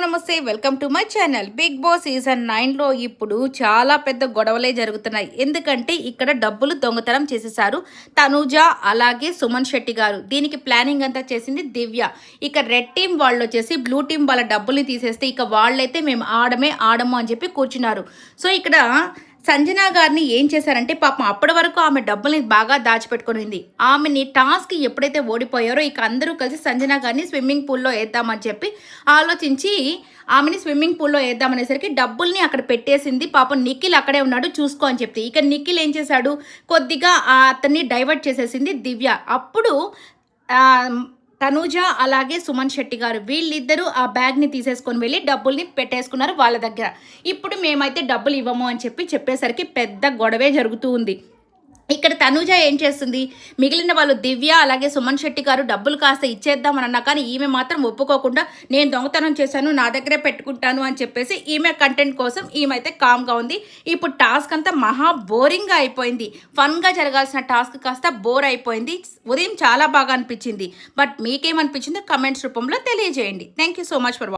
నమస్తే welcome to my channel. Big boss season 9లో ఇప్పుడు చాలా పెద్ద గొడవలే జరుగుతున్నాయి. ఎందుకంటే ఇక్కడ డబ్బులు దొంగతనం చేసేసారు తనూజ అలాగే సుమన్ శెట్టి గారు. దీనికి ప్లానింగ్ అంతా చేసింది దివ్య. ఇక రెడ్ టీం వాళ్ళు వచ్చేసి బ్లూ టీం వాళ్ళ డబ్బుల్ని తీసేస్తే ఇక వాళ్ళైతే మేము ఆడము అని చెప్పి కూర్చున్నారు. సో ఇక్కడ సంజన గారిని ఏం చేశారంటే పాపం అప్పటి వరకు ఆమె డబ్బుల్ని బాగా దాచిపెట్టుకునింది. ఆమెని టాస్క్ ఎప్పుడైతే ఓడిపోయారో ఇక అందరూ కలిసి సంజన గారిని స్విమ్మింగ్ పూల్లో వేద్దామని చెప్పి ఆలోచించి ఆమెని స్విమ్మింగ్ పూల్లో వేద్దామనేసరికి డబ్బుల్ని అక్కడ పెట్టేసింది. పాపం నిఖిల్ అక్కడే ఉన్నాడు చూసుకో అని చెప్పి. ఇక నిఖిల్ ఏం చేశాడు, కొద్దిగా అతన్ని డైవర్ట్ చేసేసింది దివ్య. అప్పుడు తనూజ అలాగే సుమన్ శెట్టి గారు వీళ్ళిద్దరూ ఆ బ్యాగ్ని తీసేసుకొని వెళ్ళి డబ్బుల్ని పెట్టేసుకున్నారు వాళ్ళ దగ్గర. ఇప్పుడు మేమైతే డబ్బులు ఇవ్వము అని చెప్పేసరికి పెద్ద గొడవే జరుగుతూ ఉంది. ఇక్కడ తనూజ ఏం చేస్తుంది, మిగిలిన వాళ్ళు దివ్య అలాగే సుమన్ శెట్టి గారు డబ్బులు కాస్త ఇచ్చేద్దామని అన్నా కానీ ఈమె మాత్రం ఒప్పుకోకుండా నేను దొంగతనం చేశాను నా దగ్గరే పెట్టుకుంటాను అని చెప్పేసి ఈమె కంటెంట్ కోసం ఈమె కామ్గా ఉంది. ఇప్పుడు టాస్క్ అంతా మహా బోరింగ్గా అయిపోయింది. ఫన్గా జరగాల్సిన టాస్క్ కాస్త బోర్ అయిపోయింది. ఉదయం చాలా బాగా అనిపించింది. బట్ మీకేమనిపించిందో కమెంట్స్ రూపంలో తెలియజేయండి. Thank you so much for